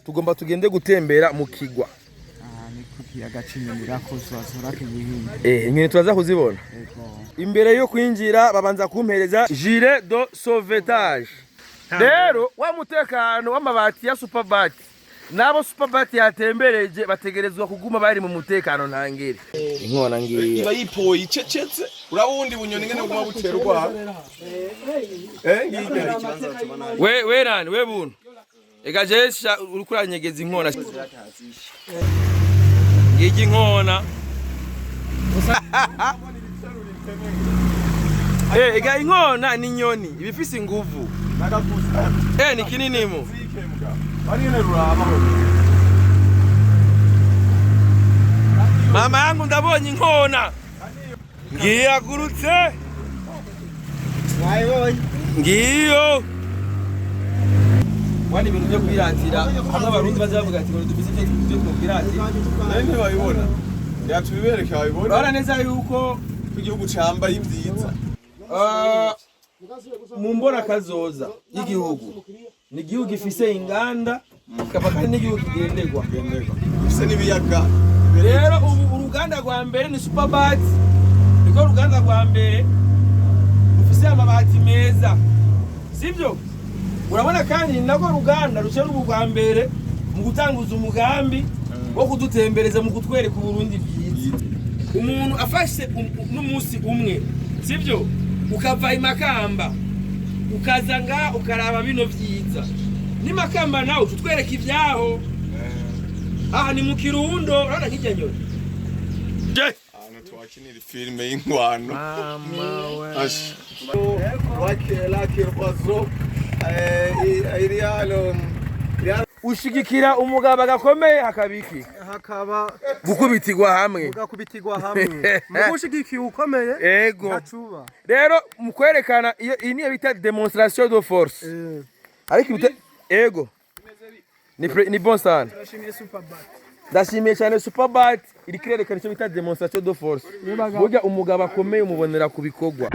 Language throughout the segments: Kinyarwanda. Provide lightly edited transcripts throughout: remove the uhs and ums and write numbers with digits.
tugomba tugende gutembera mu kigwa. Ni kukiyaga cy'inyoni rakozwa kibuhinga. Inyoni turaza kuzibona. Imbere yo kwinjira babanza kumpereza gilet de sauvetage. Rero wa mutekano w'amabati ya Superbat nabo Superbat yatembereje bategerezwa kuguma bari mu mutekano ntangere. Inkona ngiye iba yipoye icecetse urabundi bunyoni ngene buguma buterwa. We rani we buntu ega jesha uri kuranyegeza inkona ngiki inkona ega inkona ni nyoni ibifise inguvu ni kinini mu mama yangu ndabonye inkona ngiyagurutse ngiyo wani ibintu byo kwiratira hamwe abarundi bazavuga ati ngo dufise ibyo twokwiratira none bayibona yatubibereka bayibona urabona neza yuko igihugu cambaye ibyiza mu mbona kazoza y'igihugu ni igihugu gifise inganda kikaba kandi n'igihugu kigenderwa gifise n'ibiyaga. Rero ubu uruganda rwa mbere ni Superbat niko uruganda rwa mbere rufise amabati meza sivyo. Urabona kandi nako ruganda rucera ubu rwa mbere mu gutanguza umugambi wo kudutembereza mu kutwereka Burundi byiza. Umuntu afashe n'umunsi umwe sivyo ukava imakamba ukaza nga ukaraba bino vyiza ni makamba nawe tutwereka ivyaho. Aha ni mu Kirundo urabona nk'ijya nyoni twakinira filime y'Inkwano ushigikira umugabo agakomeye hakabiki hakaba gukubitirwa hamwe mushigikiye ukomeye ego. Rero mu kwerekana iyo ni bita demonstration de force ariko ego ni bon sana. Ndashimiye cyane Superbat iri kirerekana icyo bita demonstration de force. Burya umugabo akomeye umubonera ku bikorwa.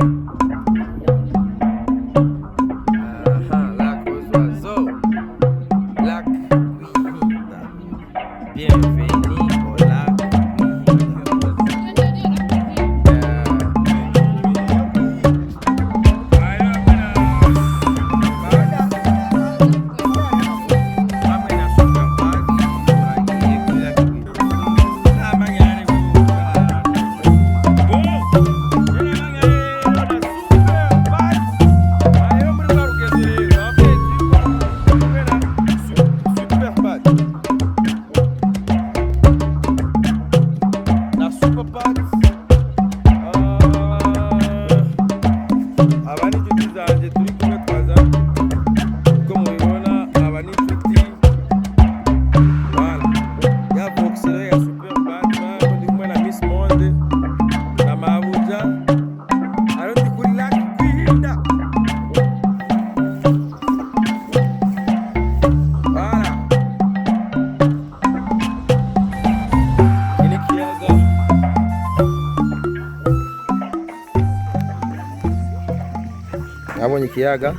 Nabonye ikiyaga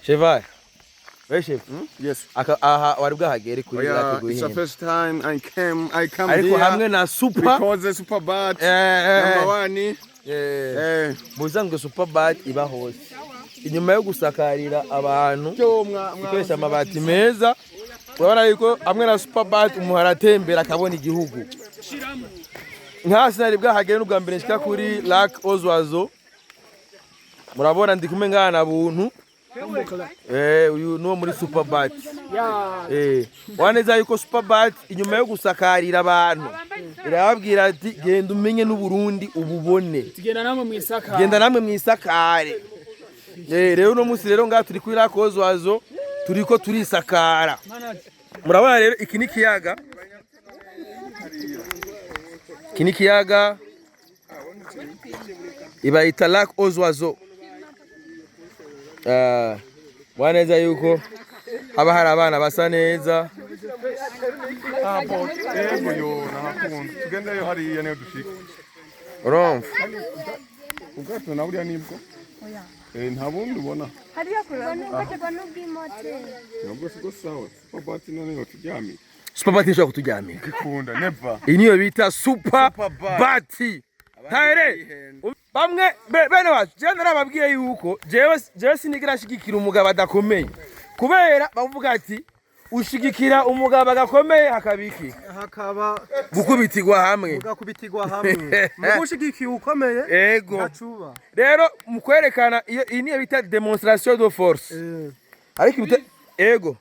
Cheval. Where chef? Yes. Aha wari bwahagere kuri It's the first time I come ariko hamwe na Super because the Superbat number 1 muzango Superbat iba hose inyuma yo gusakarira abantu ikoresha amabati meza. Urabona yuko hamwe na Superbat umuharatembera akabona igihugu nka sinari bwahagere n'ubwa mbere nshika kuri Lac Ozwazo. Murabona ndi kumwe ngana buntu uyu no muri Superbat waneza yuko Superbat inyuma yo gusakarira abantu irababwira ati genda umenye n'u Burundi ububone genda namwe mwisakare. Rero no musi rero nga turi kuri Lac Ozwazo turiko turisakara. Murabona rero iki ni kiyaga ibayita Lac Ozwazo. Waneza yuko haba hari abana basa neza. Ego yo nakunda tugendeyo hariya niyo dushika urumva ubwato na buriya nibwo nta bundi ubona hariya kureba n'ubw'imote nabwo siko sawa superbat none yoturyamika superbat nshobora kuturyamika ikunda never iyi niyo bita superbat tayire bamwe bene wacu je narababwiye yuko jewe sinigira shigikira umugabo adakomeye kubera bavuga ati ushigikira umugabo agakomeye hakabiki hakaba gukubitirwa hamwe mugakubitirwa hamwe mugushigikiye ukomeye ego gacuba rero mukwerekana iyi niyo bita demonstration de force ariko ego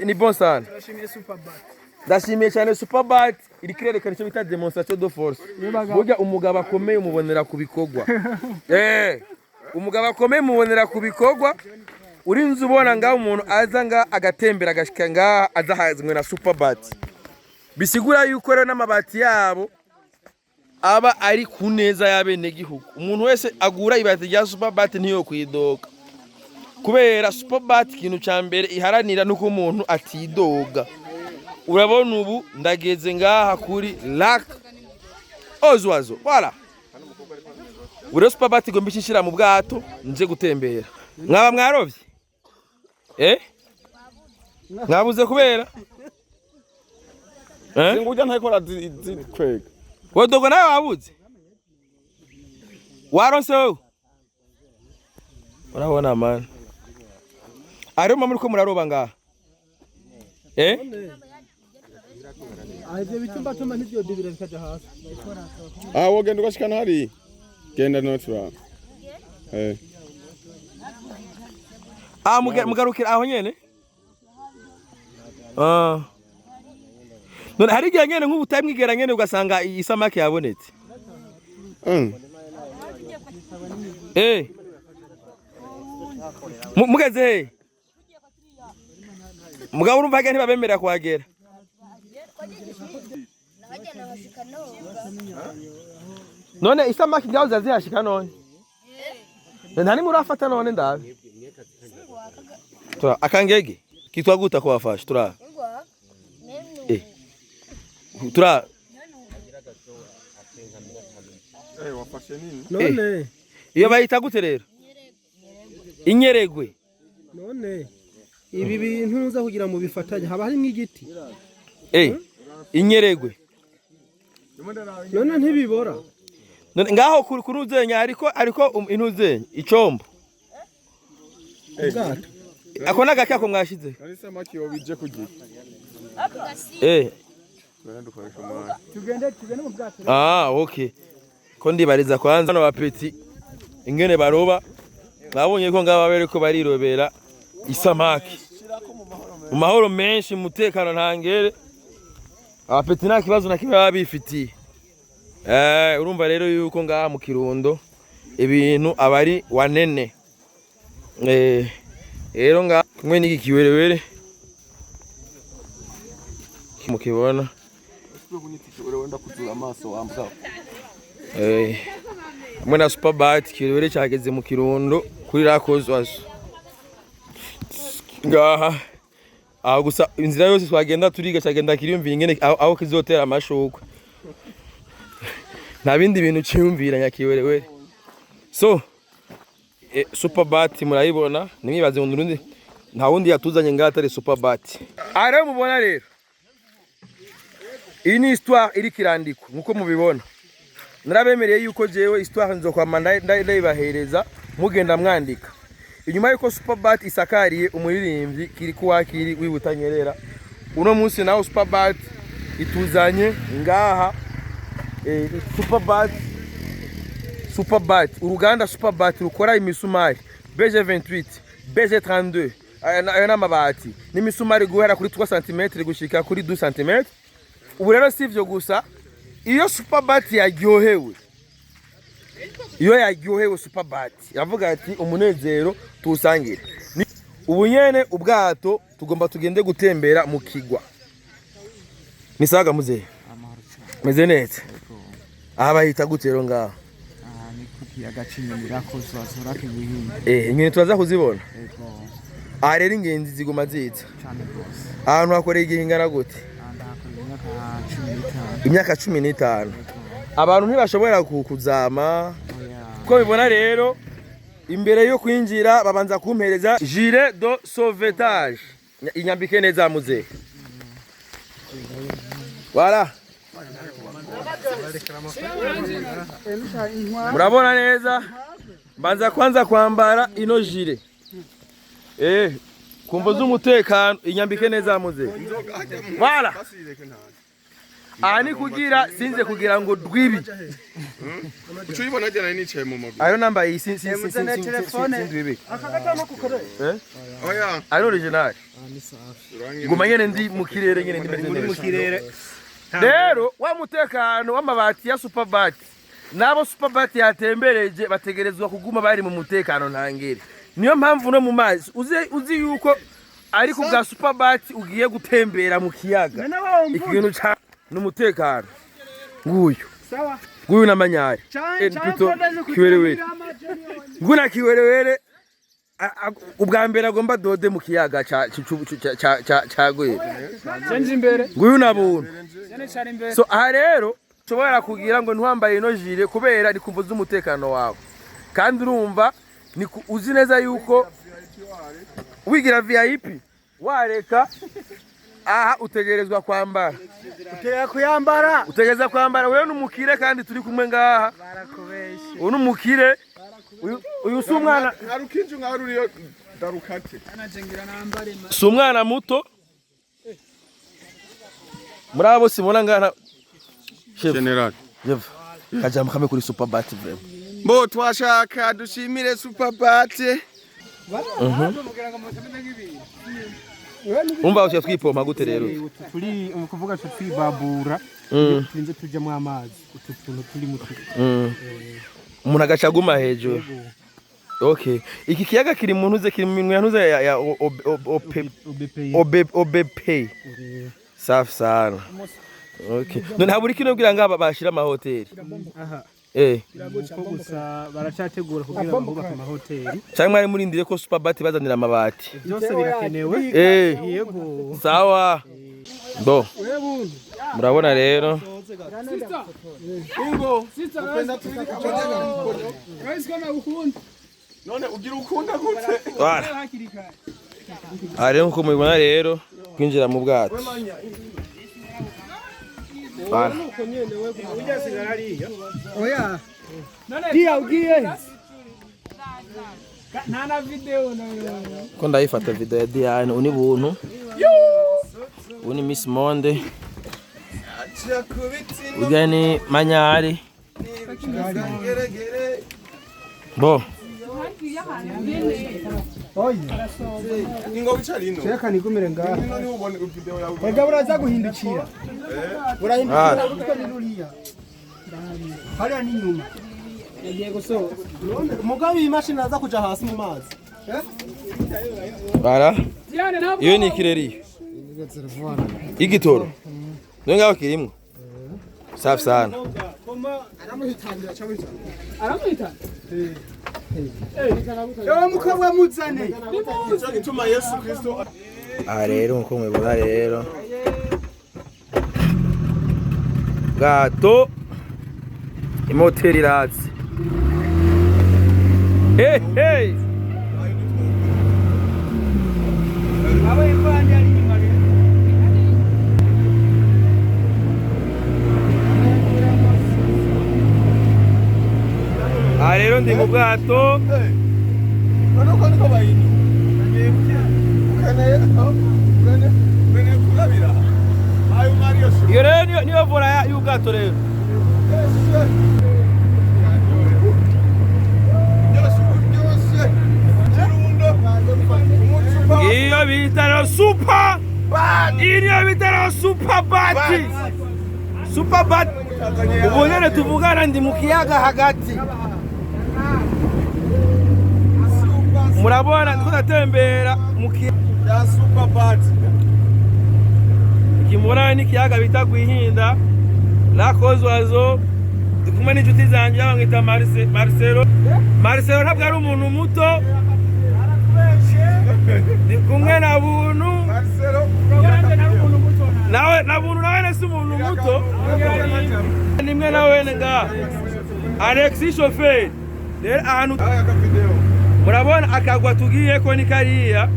ni bon sana ndashimiye cyane superbat iri kirerekana icyo bita demonstration de force burya umugabo akomeye umubonera ku bikorwa umugabo akomeye umubonera ku bikorwa urinze ubona ngaho umuntu aza nga agatembera agashika ngaha azahazwe na superbat bisigura yuko rero n'amabati yabo aba ari ku neza y'abene gihugu umuntu wese agura ibati rya superbat ntiyo kwidoga kubera superbat ikintu cya mbere iharanira nuko umuntu atidoga urabona ubu ndageze ngaha kuri lac Ozwazo voilà ure superbat igomba ishishira mu bwato nje gutembera mwaba mwarovye mwabuze kubera ngujya ntakora kwega wodogo nawe wabuze waronse wewe urabona man ari mama uriko muraroba ngaha Aje bitumba tuma nivyo dibira bikaja hasi. Wogenda ugashikana hari genda notura mugarukira aho nyene none hari igihe nyene nk'ubu utamwigera nyene ugasanga isamake yabonetse mugeze he mugabo urumva hage ntibabemerera kuhagera none isamake ngaho zazihashika none ntani murafata none ndabe tura akangege kitwa guta ko wafashe tura tura wafashe nini none iyo bayita gute rero inyeregwe none ibi bintu nza kugira mu bifatanye haba hari n'igiti inyeregwe none ntibibora none ngaho kuruzenya ariko intuzenya icombo ubwato ako nagake ako mwashize ari samaki yo bije kugira tugende mu bwato okay ko ndibariza kwanza no bapeti ingene baroba babonye ko ngaba bereko barirobera isamaki mu mahoro menshi mutekano ntangere abapeti nta kibazo nakimwe babifitiye urumva rero yuko ngaha mu Kirundo ibintu abari wanene rero nga mwe niki kiwerewere kimukibona wenda kuzura amaso wambwa mwe na superbat kiwerewere cyageze mu Kirundo kuri Rakozwazo ngaha aho gusa inzira yose twagenda turiga cyagenda kiriyumvira ingene aho kizotera amashukwe nta bindi bintu cyumvira nyakiwerewere so superbat murayibona nimwibaze ngo nurundi nta wundi yatuzanye ngaha atari superbat rero mubona rero iyi ni histoire iri kirandiko nkuko mubibona narabemereye yuko jewe histoire nzokwama ndayibahereza mugenda mwandika inyuma yuko superbat isakariye umuririmbyi kiri kuwakiri wibutanyerera uno munsi nawo superbat ituzanye ngaha superbat uruganda superbat rukora imisumari BG28 BG32 ayo n'amabati n'imisumari guhera kuri 3 cm gushika kuri 2 cm ubu rero sivyo gusa iyo superbat yaryohewe superbat yavuga ati umunezero tuwusangire ubu nyene ubwato tugomba tugende gutembera mu kigwa nisaga muzehe meze neza aha bahita gute rero ngaho ni kuki agacinyira ko zazura kibuhinga ingene turaza kuzibona aha rero ingenzi ziguma ziza cyane rwose ahantu hakoreye igihingana gute imyaka 15 abantu ntibashobora kuzama ko bibona rero imbere yo kwinjira babanza kumpereza gilet de sauvetage inyambike neza muze. Voilà. Murabona neza mbanza kwanza kwambara ino gilet kumvo z'umutekano inyambike neza muze. Voilà. Ani kugira sinze kugira ngo dwibi. Ucuyibona jana nicaye mu mobi. Ayo namba iyi dwibi. Akagacamo kukore. Oya. Ayo original. Guma nyene ndi mu kirere nyene ndimeze neza. Mu kirere. Rero wa mutekano w'amabati ya Superbat nabo Superbat yatembereje bategerezwa kuguma bari mu mutekano ntangere. Niyo mpamvu no mu mazi uzi yuko ari ku bwa Superbat ugiye gutembera mu kiyaga. Ikintu ca n'umutekano nguyu. Sawa. Nguyu namanyari. Pito kiwerewere. Nguna kiwerewere ubwa mbere agomba dode mu kiyaga ca gwera. Senje imbere. Nguyu nabuntu. So aha rero tubara kugira ngo ntwambaye ino jire kubera ni kumvuza umutekano wawe. Kandi urumva ni uzi neza yuko wigira VIP wareka aha utegerezwa kwambara. Utegereza kwambara wewe n'umukire kandi turi kumwe ngaha. Barakubeshe. Uyu n'umukire uyu sumwana Harukinje ngaruriyo darukate. Sumwana muto. Murabo simona ngana General. Jeff. Kajama kame kuri Superbat vraiment. Mbo twashaka dushimire Superbat. Umva ushya twipoma gute rero? Turi kuvuga twibabura twinze tujya mu amazi utuntu turi mutu. Umuntu agacaguma hejuru. Okay. Iki kiyaga kiri mu ntuze kiri mu minwe yantuze ya OBP. Safi sana. Okay. None haburi kino kugira ngaba bashira ama hoteli. Aha. Ko gusa baracategura kugira ngo bubake ama hoteli. Cyangwa mwari murindire ko Superbat bazanira amabati. Byose birakenewe. Yego. Sawa. Do. Murabona rero. Ingo. Upenda tubiri kachoja mkono. Guys kama ukunda. None ugira ukunda gute? Wala. Ari nko mubibona rero kwinjira mu bwato. Bana. Oya. Dia ugiye. Nana video na. Ko ndayifata video ya Diane uni buntu. Uni Miss Monde. Ugani manyari. Bo. Oya. Ingo bicalino. Cheka nigumire ngaha. None ubone video yawe. Ega buraza guhindukira. Burahindukira gutwa binuriya. Hariya ni nyuma. Yagiye gusohoka. Mugabe imashini aza kuja hasi mu mazi. Bara. Iyo ni kireri. Igitoro. Nonga kirimwe. Safi sana. Aramuhitangira cyabita. Aramuhita. Yo mukobwa muzane. Gituma Yesu Kristo. Rero nko mwibona rero. Gato. Imoteri ratsi. Hey hey. Awe ifanya ari nyuma rero. Rero ndi mu bwato. None ko niko bayini. Bene kurabira. Ayo Mario. Iyo rero niyo vola y'ubwato rero. Iyo bita Superbat. Iyo bita Superbat. Superbat. Ubonere tuvugana ndi mu kiyaga hagati. Murabona tudatembera mu kiyaga Superbat. Kimura ni kiyaga bita Gwihinda. La kozwazo ndikumwe n'inshuti zanjye abangita Marcelo. Marcelo ntabwo ari umuntu muto. Ndikumwe na buntu. Marcelo. Nawe na buntu nawe nese umuntu muto. Nimwe nawe nga. Alexis chauffeur. Rero ahantu aka video. murabona akagwa tugiye ko ni kariya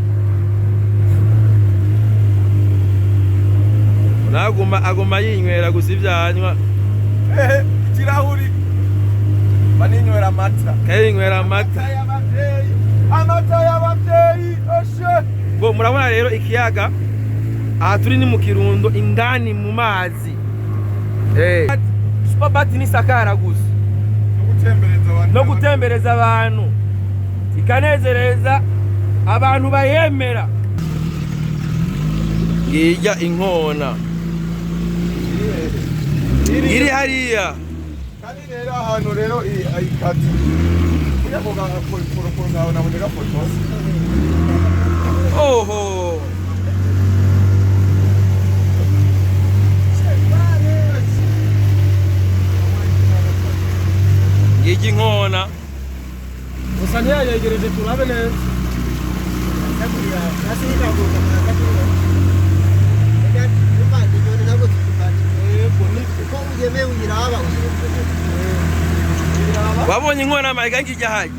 aguma yinywera gusa ivyanywa kirahuri baninywera amata kayinywera amata y'abavyeyi oshe bo murabona rero ikiyaga aha turi ni mu Kirundo indani mu mazi Superbat ni sakara gusa no gutembereza abantu ikanezereza abantu bayemera ngirya inkona iri hariya kandi rero ahantu rero ayikati kuya koga ko ngaho naboneka photos oho ngirya inkona gusa ntiyayegereje turabe neza wabonye inkona mayiga ngijya hayi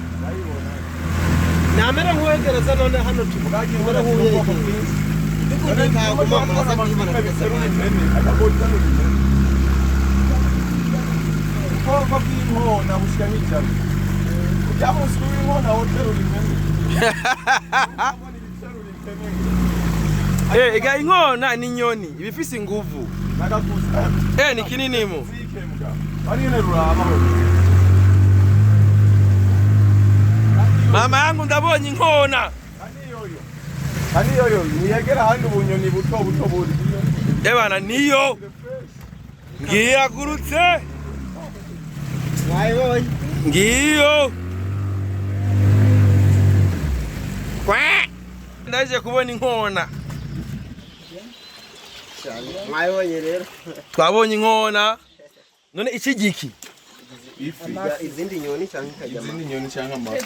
namera nk'uwegereza none hano tubura nk'uyegereza ubwoko bw'inkona bushika nk'ijana ujya munsi w'inkona woterura impene ega inkona ni nyoni ibifise inguvu ni kinini mu mama yangu ndabonye inkona kaniyoyo niyegera handi ubunyoni buto buto buri ebana niyo ngiyagurutse wayibonye ngiyo ndaje kubona inkona mwayibonye rero twabonye inkona none iki giki izindi nyoni cyangwa ikajyama izindi nyoni cyangwa amafi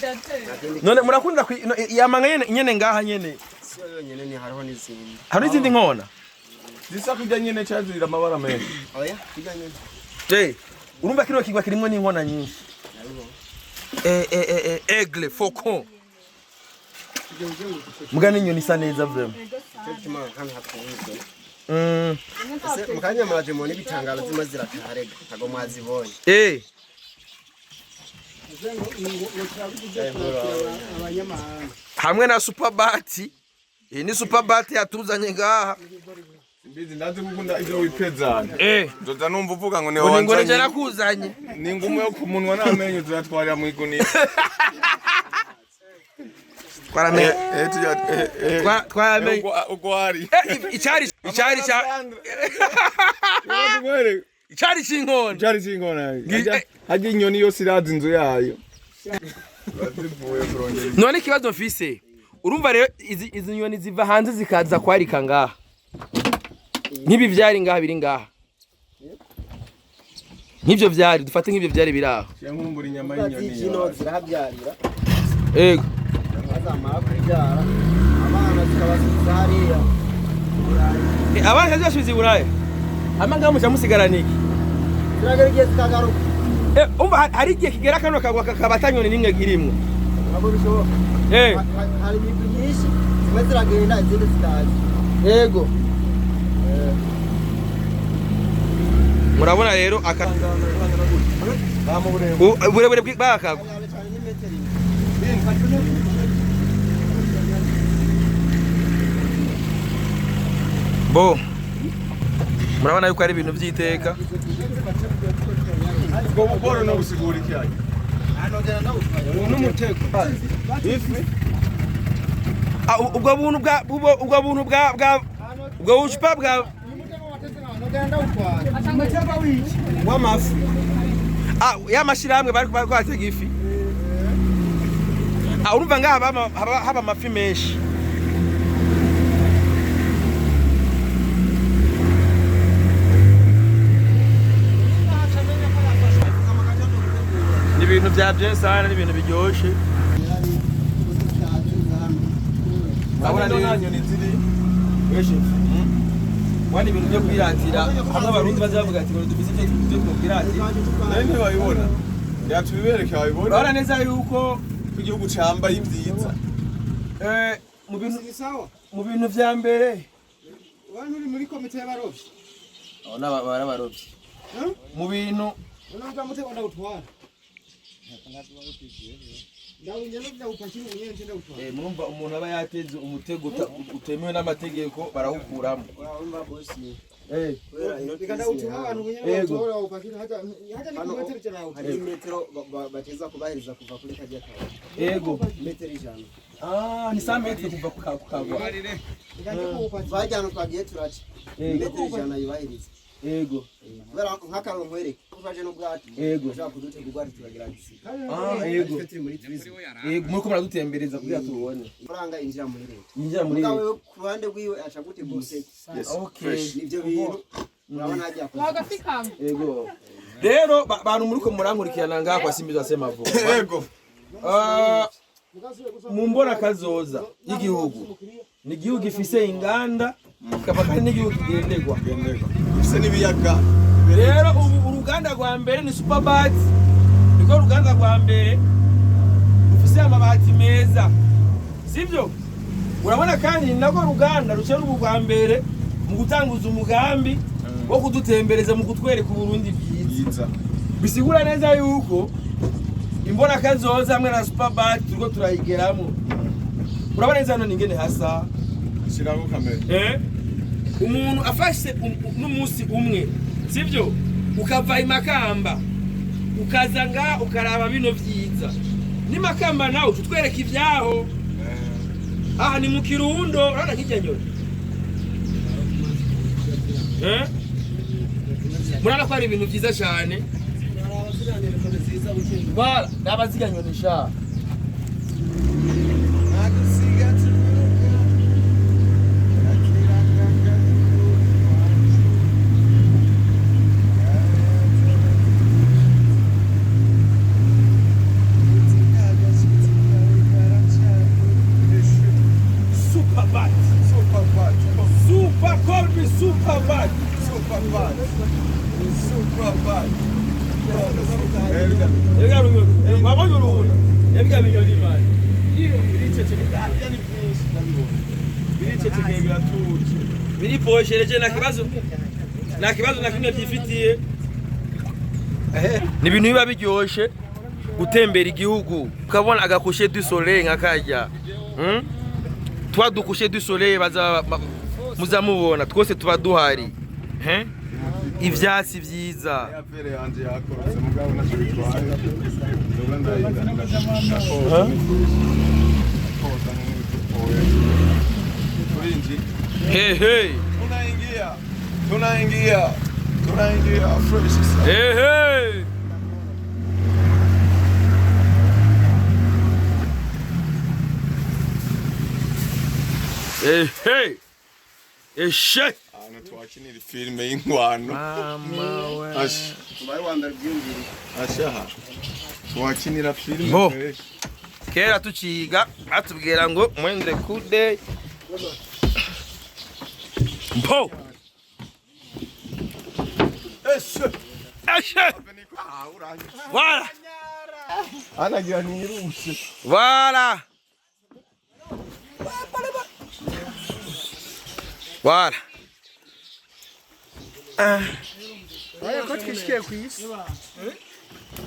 none murakunda yamanga nyene ngaha nyene siyo yonyene ni hariho n'izindi hari izindi nkona zisa kujya nyene cyazirira amabara menshi oya kijya nyene urumva kino kigwa kirimo n'inkona nyinshi aigle faucon mugani inyoni isa neza vraiment mukanya muraje mu n'ibitangaro zima zirakarega ntago mwazibonye hamwe na Superbat ni Superbat yatuzanye ngaha Simbizi ndazi gukunda ivyo wipezana nzoza numva uvuga ngo ne wanzanye ngo nje nakuzanye ni ngumu yo kumunwa n'amenyo turatwarira mu igunira twarame twarame ugwari icyari cy'inkona hajya inyoni yose irazi inzu yayo none ikibazo mfise urumva rero izi nyoni ziva hanze zikaza kwarika ngaha nk'ibi vyari ngaha biri ngaha nk'ivyo vyari dufate nk'ivyo vyari biraho nkumbura inyama y'inyoni zino zirahabyarira azamara kubyara abana zikabaziza hariya abana kazashize Buraya amanga muca musigarana iki ziragera igihe zikagaruka umva hari igihe kigera kano kagwa kabatanyoni nimwe girimwe ntabwo bishoboka hari ibintu byinshi zimwe ziragenda izindi zitazi yego murabona rero uburebure bw'akagwa bo murabona yuko ari ibintu by'iteka ubwo boro no gusigura icyayi n'umutego ifi ubwo buntu ubwo bucupa bwa w'amafi y'amashirahamwe bari kwatega ifi urumva ngaha haba amafi menshi ni ibintu bya byesana n'ibintu biryoshe abona nta nyoni ziri wani ibintu byo kwiratira hamwe abarundi bazavuga ati ngo dufise ibyo twiratira nari ntibayibona yatubibereke wabibona urabona neza yuko igihugu cambaye ibyiza. Mu bintu vya mbere Wani uri muri komite y'abarovyi? barabarovyi mu bintu Unaanza mutego ndagutwara. murumva umuntu aba yateze umutego utemewe n'amategeko barawukuramo. Hari metero bateza kubahiriza kuva kuri kajya kawe. Yego. Metero 100. Ni 100 metero kuva ku kagwa. Bajyana twagiye turaca. Metero 100 yubahiriza. Yego. Kubera nk'akaro nkwereke kuvaje n'ubwato. Yego. Ushaka kudutega ubwato turagira gisika. Yego. Turi muri tourism. Yego, muri ko muradutembereza kugira tubone. Faranga injira muri leta. Injira muri leta. Mugawe ku ruhande rwiwe aca gute bose. Okay. Nivyo bintu. Urabona hajya ku. Wagafikama. Yego. Rero bantu muri ko murankurikirana ngaho kwa Simbizi Semavumba. Yego. Mu mbona kazoza y'igihugu. Ni igihugu gifise inganda kikaba kandi n'igihugu kigendegwa. Ufise n'ibiyaga. Rero ubu uruganda rwa mbere ni Superbat. Niko uruganda rwa mbere rufise amabati meza. Sivyo? Urabona kandi nako ruganda rucera ubu rwa mbere mu gutanguza umugambi wo kudutembereza mu kutwereka Burundi byiza. Bisigura neza yuko imbona kazoza hamwe na Superbat turiko turayigeramo. Urabona neza none ingene hasa. Shiramo kamera. Umuntu afashe n'umunsi umwe, sivyo? Ukava imakamba ukaza nga ukaraba bino vyiza. Ni makamba nawe tutwereka ivyaho. Aha ni mu Kirundo, urabona nk'ijya nyoni. Murana ko ari ibintu vyiza cyane. Bala, nabaziga nyoni sha. Biriposhereje na kibazo na kimwe byifitiye. Ni ibintu biba biryoshe gutembera igihugu ukabona agakushe du soleil nkakajya. Twadukushe du soleil baza muzamubona twose tuba duhari. Ivyatsi vyiza. Yapere yanje yakorotse mugabo naco bitwaye. Hey hey. Tunaingia fresh. Hey hey. Hey hey. Eshe. Ana twakinira filme y'Inkona. Mama we. Bari wanda byungiri. Ashaha. Twakinira filme. Bo. Kera tuciga atubwira ngo mwende kude. Bo. Eshe. Voilà. Anagira nirushe. Voilà. Voilà. Aya ko twishike ku isi.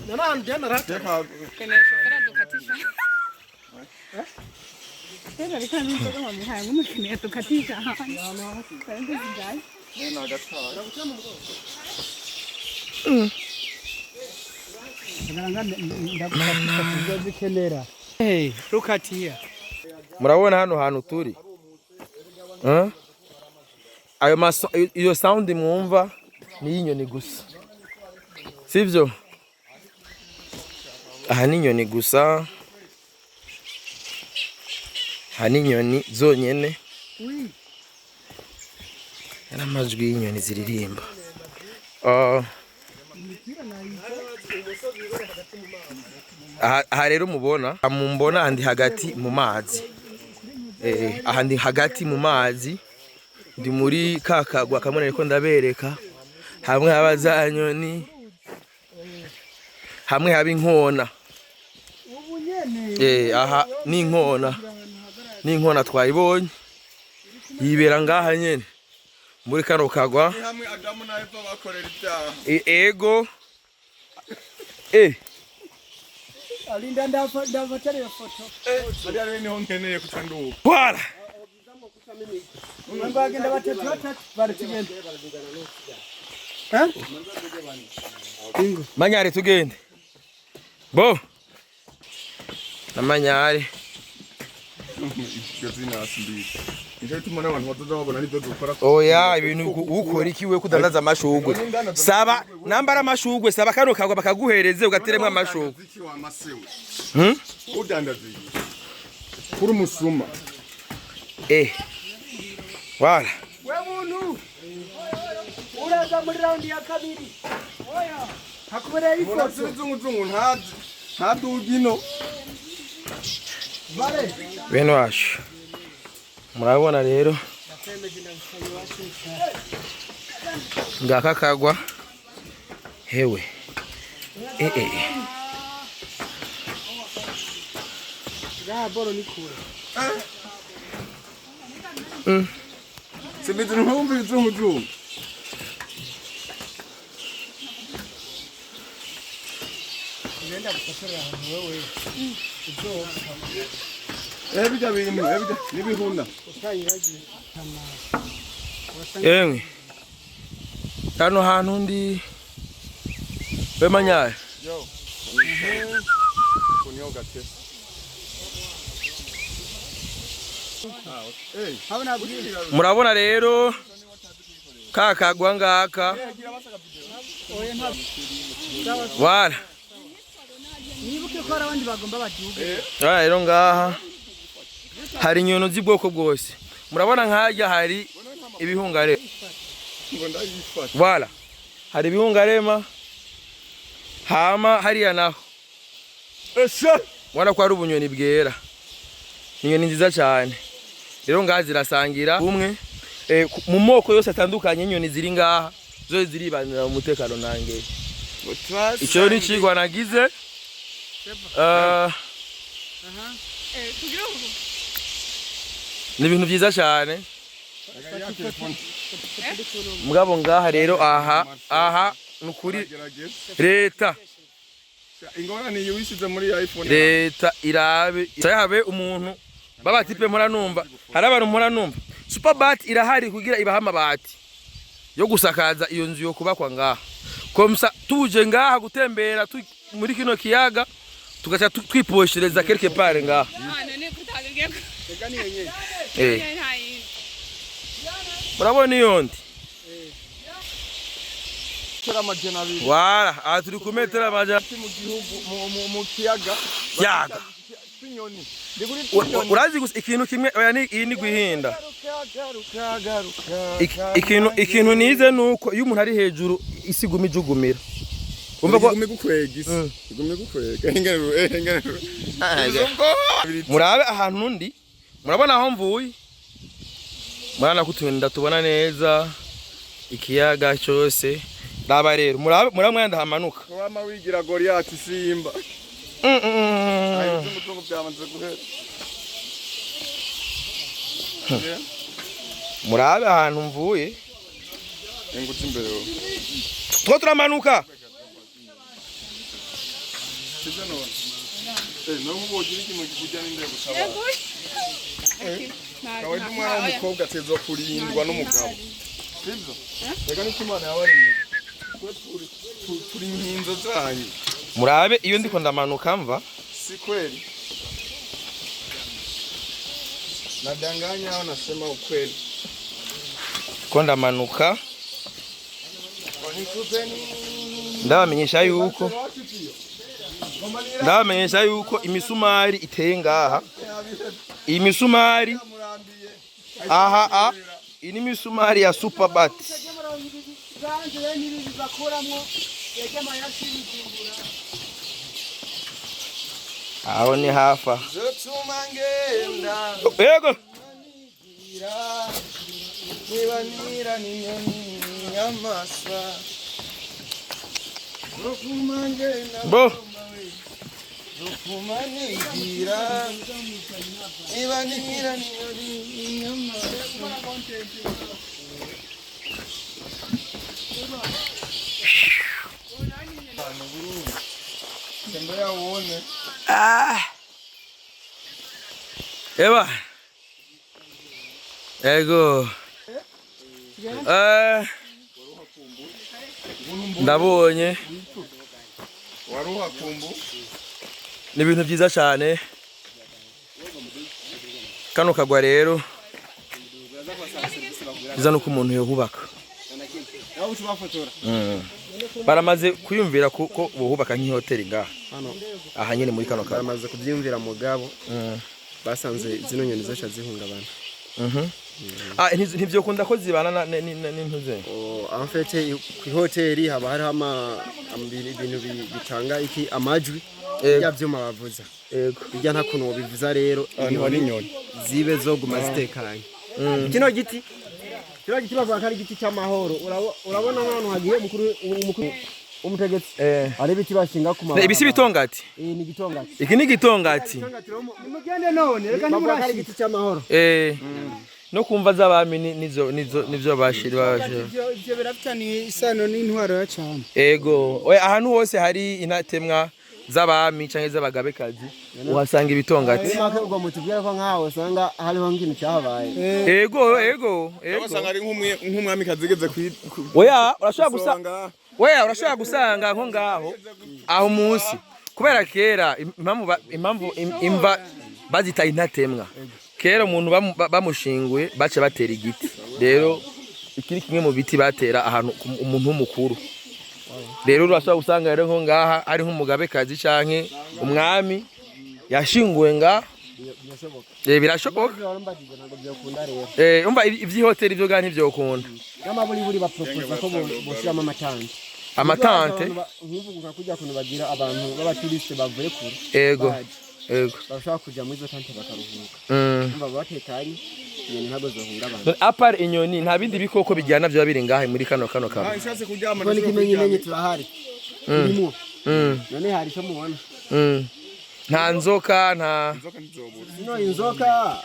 Narandi narata. Kera dukatisha. Kera rika nzoga mu mihaye mu kineye dukatisha. Kandi zidai. Na gatara. Ndakuzikenera. Hey, rukatia. Murabona hano hantu turi. Ayo iyo sound mwumva ni y'inyoni gusa. Sivyo? Aha ni inyoni gusa. Aha ni inyoni zonyene. Yana amajwi y'inyoni ziririmba. Aha rero mubona, mumbona andi hagati mu mazi. Aha ndi hagati mu mazi. Ndi muri kakagwa kamwe ariko ndabereka. Hamwe haba za nyoni. Hamwe haba inkona. aha ni inkona twayibonye yibera ngaha nyene muri kano kagwa hamwe Adamu na Eva bakorera ibyaha ego alinda ndavatari foto bari ari niho nkeneye kutanduka Voilà. Mwamba agenda batatu bari tugende Manyare tugende bo namanyare gazina Simbizi ije tumona abantu batazabona nibyo dukora oya ibintu ukora ikiwe kudandaza amashugwe saba nambara amashugwe saba kano kagwa bakaguhereze ugateremwa amashugwe udandazi kuri musuma Voilà. we muntu uraza muri round ya kabiri oya hakubere ifoto zungu ntadugino bare Bene wacu murabona rero ngaka kagwa hewe ya boro ni kure Simbizi ntumbi zungu nenda gukosora ahantu wewe ebijya bintu ebijya nibihunda utayiragiye Emwe hano hantu ndi we manyare yo kunyoga te murabona rero kakagwa ngaka Voilà. nibuke ko abandi bagomba baduge Rero ngaha hari inyoni z'ubwoko bwose murabona nkajya hari ibihungarema ngo ndayifata Voilà. Hari ibihungarema hama hariya naho mwana ko ari ubunyoni bwera inyoni nziza cyane rero ngaha zirasangira umwe mu moko yose atandukanye inyoni ziri ngaha zo ziribanira mu mutekano nange icyo ni cigwa nagize ni ibintu byiza cyane mugabo ngaha rero aha nukuri leta ingorane yishyize muri iPhone leta irabe sayabe umuntu babatipe muranumva hari abantu muranumva superbat irahari kugira ibaha amabati yo gusakaza iyo nzu yo kubakwa ngaha komsa tuje ngaha gutembera muri kino kiyaga tugacha twiposhereza quelque part ngaha murabona iyo ndi Voilà, aha turi ku metero amajana mu gihugu mu kiyaga yaga inyoni urazi gusa ikintu kimwe oya ni iyi ni guhinda ikintu nize nuko iyo umuntu ari hejuru isi gumi jugumira umva ko igumi gukwega murabe ahantu ndi murabona aho mvuye murana kutunda tubona neza ikiyaga cyose Daba rero muramwenda hamanuka wama wigira Goliath Simba ayo umutungo byamanze guhera murabe ahantu mvuye engutse imbere wo two turamanuka sizo no no mubogira ikintu kujya n'indego gusaba kawe n'umwana w'umukobwa tezo kurindwa n'umugabo sibyo rega n'ikimana yabaremye turi nkinzo zanyu murabe iyo ndiko ndamanuka mva si kweli nadanganya au nasema ukweli ko ndamanuka ndabamenyesha yuko imisumari iteye ngaha imisumari aha ini misumari ya superbat aho ni hafa yego nibanira ninyoni nyamaswa bo Kumanigira ibanira inyama Eba. Ego. Ndabonye. waruha kumbu Ni ibintu byiza cyane. Kano kagwa rero. Biza nuko umuntu yohubaka. Baramaze kuyumvira ko bohubaka nk'ihoteli ngaha. Aha nyene muri kano kagwa. Baramaze kubyumvira mugabo. Basanze zino nyoni zosha zihungabana. Ntivyo kunda ko zibana n'intuze. En fait ku hoteli haba hari ibintu bitanga iki amajwi yavyuma bavuza. Yego. Bijya nta kuntu bivuza rero inyoni zibe zo guma zitekanye. Kino giti bavuga ko ari igiti cy'amahoro. Urabona hano hagiye mukuru umutegetsi. Ari biti bashinga ku mababa. Ibisi bitongati. Ni gitongati. Iki ni gitongati. Nimugende none reka Bavuga ari igiti cy'amahoro. No kumva z'abami nivyo bashira ivyo birafitaniye isano n'intwaro ya cyane. Ego ahantu hose hari inatemwa z'abami canke z'abagabekazi uhasanga ibitongati. Ubwo mutubwira ko nkaho usanga hariho nk'intu cyahabaye. Ego usanga ari nk'umwami kazigeze urashobora gusanga nko ngaho aho munsi kubera kera impamvu imva bazita inatemwa. Kera umuntu bamushinguye bace batera igiti. Rero ikiri kimwe mu biti batera ahantu umuntu w'umukuru. Rero urashobora gusanga rero nko ngaha ari nk'umugabekazi canke umwami yashinguwe ngaha. Birashoboka. Umva ivy'ihoteli byo gani byo kunda. N'amaburi bapropose ko boshiramo amatante. Amatante nkuvuga kujya kuntu bagira abantu b'abaturiste bavuye kure. Ego. Bashaka kuja muri zo tante bakaruhuka. Umva batekanye inyoni ntago zohura abantu. Apart inyoni nta bindi bikoko bijyana byo biri ngahe muri kano kamo. Ishatse kuryama Ko n'ikimenyi turahari. Irimo. None hari cyo mubona. Nta nzoka inzoka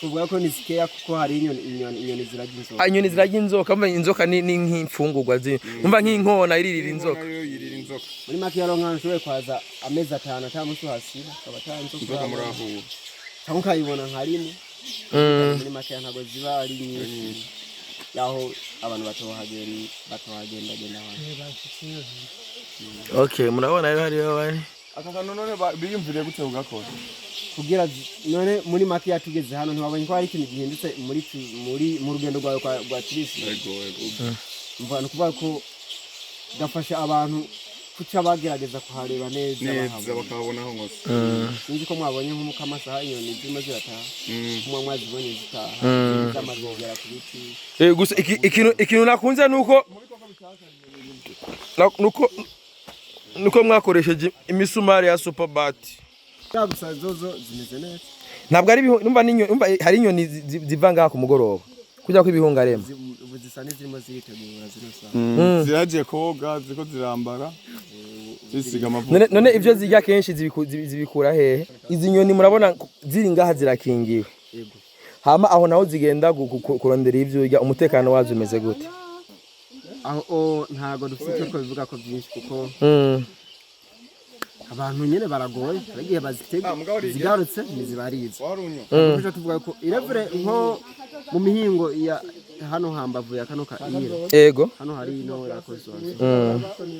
uvuga ko nisikeya kuko hari inyoni zirajya inzoka. Inyoni zirajya inzoka, umva inzoka ni nk'imfungurwa umva nk'inkona iririra inzoka. Muri make yaro nkanshowe kwaza amezi 5 atamusu hasi akaba inzoka muri aho. Cyangwa ukayibona nkarimo. Muri make ntago ziba ari nyinshi. Yaho abantu batohagenda aho. Okay, murabona rero hariyo bari. Aka none biyumvire gute ugakora. Kugira none muri make yatugeze hano ntibabonye ko hari ikintu gihindutse mu rugendo rwa turisi. Yego. Mvana kuvuga ko gafasha abantu kuca bagerageza kuhareba neza bakabonaho ngose. Sinzi ko mwabonye nk'umukamasaha inyoni zimwe zirataha. Mwazibonye zitaha. Zamagogera ku biti. Gusa ikintu nakunze nuko mwakoresheje imisumari ya superbat. Gusa zozo zimeze neza. Ntabwo ari numva hari inyoni zivanga ku mugoroba kujya ko ibihungarema. Ubu zisa n'izirimo zitegura zino ziragiye koga ziko zirambara zisiga amavuta. None ivyo zirya kenshi zibikura hehe? Izi nyoni murabona ziri ngaha zirakingiwe. Yego. Hama aho naho zigenda kurondera ivyo urya, umutekano wazo umeze gute? Aho ntago dufite ko bivuga ko byinshi kuko abantu nyene baragoye bagiye bazitega zigarutse nizibariza. Kuko tuvuga ko irevure nko mu mihingo ya hano hambavu ya kano kaira. Ego. Hano hari no yakozwe.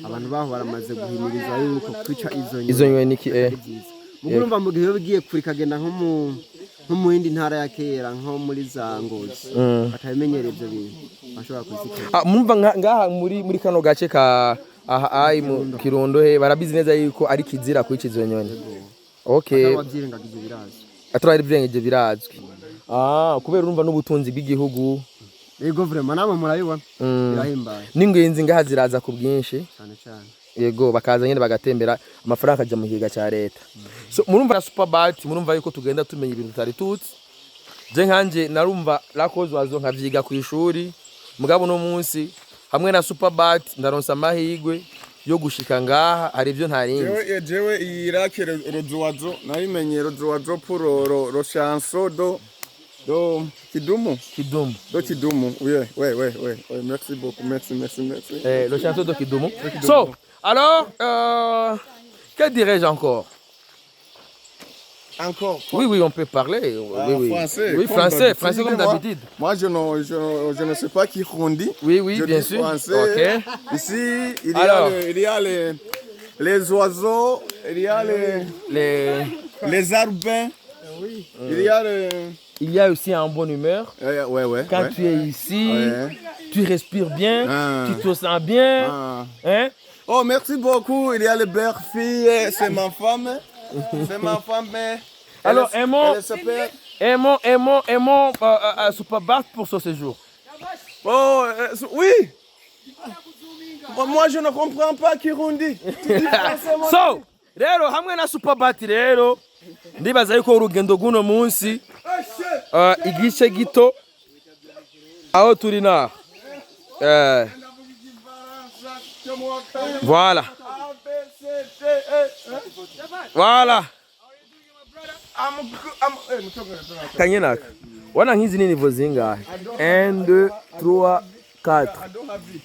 Abantu baho baramaze guhimiriza yuko kwica izo nyoni mugurumva mu gihe bigiye kuri kagenda nko mu yindi ntara ya kera nko muri za Ngozi. Batabimenyereye ibyo bintu. Bashobora kuzitega. Mumva ngaha muri kano gace ka aha mu Kirundo barabizi neza yuko ari kizira kwica izo nyoni. Okay. Atwari byengeje birazwi. Kubera urumva n'ubutunzi bw'igihugu. Yego vraiment nabo murayibona. Birahimbaye. N'ingenzi ngaha ziraza ku bwinshi. Cyane. Yego bakaza nyine bagatembera amafaranga ajya mu higa cya leta. So murumva superbat murumva yuko tugenda tumenya ibintu tutari tutsi. Je nkanje narumva rakozo wazo nkavyiga ku ishuri. Mugabo no munsi hamwe na superbat ndaronsa amahigwe yo gushika ngaha hari ibyo ntarinzi. Jewe irake rozuwazo nabimenye rozuwazo pour ro chanson do Kidumu. Do Kidumu. Oui. Merci beaucoup. Merci. Le chanson de Kidumu. So, alors, que dirais-je encore? Encore. Oui, on peut parler. Oui. Français. Oui, français comme d'habitude. Moi, je ne sais pas Kirundi. Oui, je bien dis sûr. Français. Okay. Ici, il y a les oiseaux, il y a les arbres. Il y a aussi un bonne humeur. Ouais. Quand tu es ici, tu respires bien, tu te sens bien. Hein? Oh, merci beaucoup. Il y a les belles-filles, c'est ma femme. Alors, aimons Superbat pour ce séjour. Oh, oui. Moi, je ne comprends pas Kirundi. So, rero hamwe na Superbat rero ndibaza yuko urugendo guno munsi igice gito aho turi na voilà. Kanyenaka. Wana nkizi ni niveau zingahe? 1 2 3 4.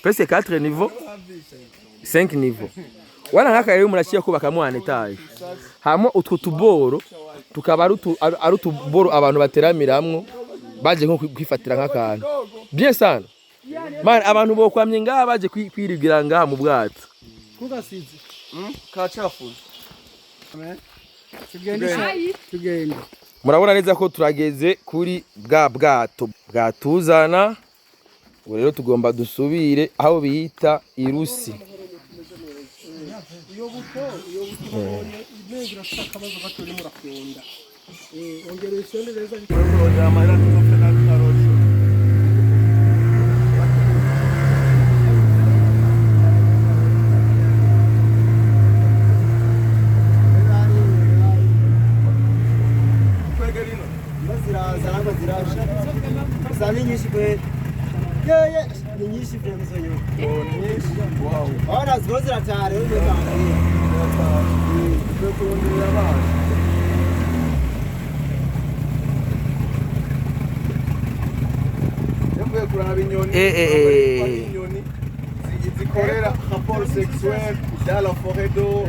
Presque 4 niveaux. 5 niveaux. Wana nkaka rero murashiye kubaka mu etage. Hamo utwo tuboro tukaba ari utuboro abantu bateramiramwo baje nko kwifatira nk'akantu. Bien sana. Man abantu bo kwamye ngaha baje kwirigira ngaha mu bwato. Kugasize. Kachafu. Tugende. Murabona neza ko turageze kuri bwa bwato bwatuzana. Rero tugomba dusubire aho bita Irusi. Iyo buto imengira akabazo gatori murakunda. Ongera isone neza Zani nyinshi kwe. Ye ni nyinshi kwe mzonyo. Wow. Ora zozira tare uyo zikorera rapport sexuel dans la forêt d'eau,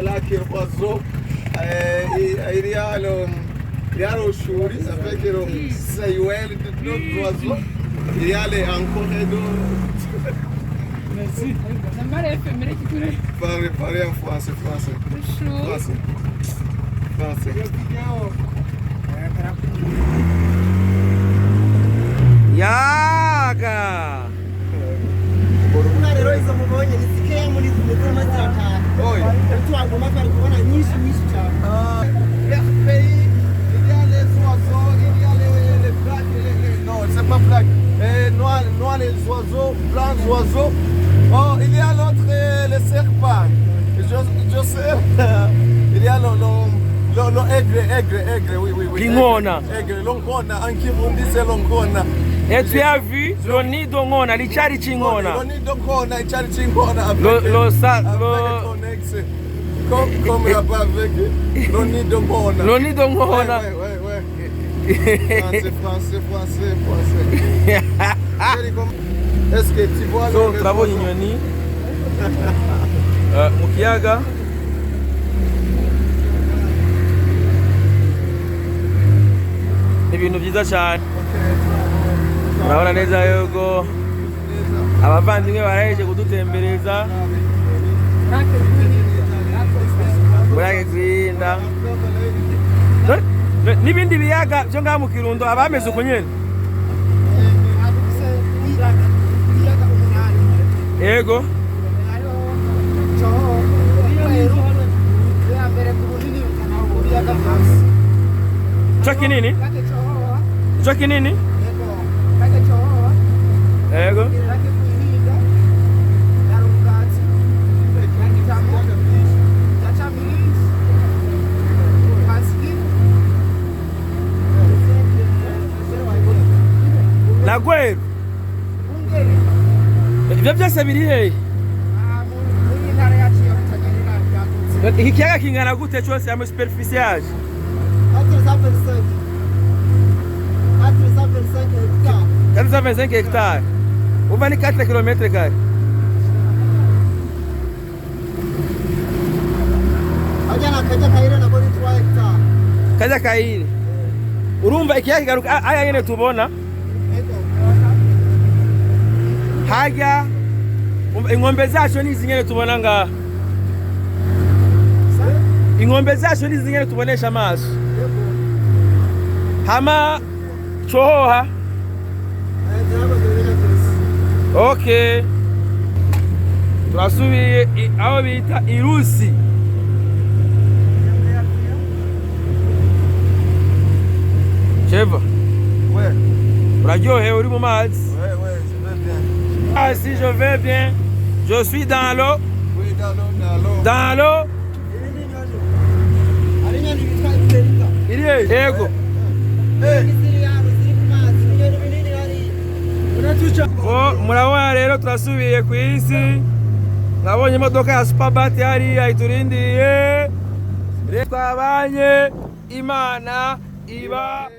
là qui oiseau, il y a le chouri, ça fait que le sayuel de notre oiseau, il y a les encore d'eau. Merci. Parlez en français. Yaga. Kuna rero izo mubonye nizikeye muri metero mazirata. Oi. Twagomba kwari kubona nyinshi cyane. Il y a les oiseaux, il y a les plaques, non, c'est pas plaques. Noirs les oiseaux, blancs oiseaux. Oh, il y a l'autre, les serpents. Je sais. Il y a l'aigle, oui. Inkona. Aigle, l'Inkona, en Kirundi c'est l'Inkona. Et tu as vu le nid d'Inkona, l'ichari c'Inkona. Le nid d'Inkona, l'ichari c'Inkona. Avec ton ex. Comme là-bas avec le nid d'Inkona. Le nid d'Inkona. Ouais. Français. Est-ce que tu vois le travail inyoni mu kiyaga ni ibintu byiza cyane. Urabona neza yuko abavandimwe baraheje kudutembereza murage kwirinda n'ibindi biyaga byo ngaha mu Kirundo abameze uko nyene. Ego. Choki nini? Ego. Nagweru. Ibyo byose biri hehe? Iki kiyaga kingana gute cyose ama superficie yaje? 425 hectares. Uva ni 4 km kare. Kaja kaire. Urumva ikiyaga kigaruka aya nyene tubona. Haja ingombe zacu ni zingene tubona nga. Ingombe zacu ni zingene tubonesha amaso. Hama chohoha. Okay. Turasubiye aho bita irusi. Cheval. Ouais. Uraryohewe uri mu mazi? Ouais, je vais bien. Ah, si je vais bien, je suis dans l'eau. Oui, dans l'eau. Dans l'eau. Iriye yego. Murabona rero turasubiye ku isi. Nabonye imodoka ya Superbat hariya iturindiye. Twabanye Imana iba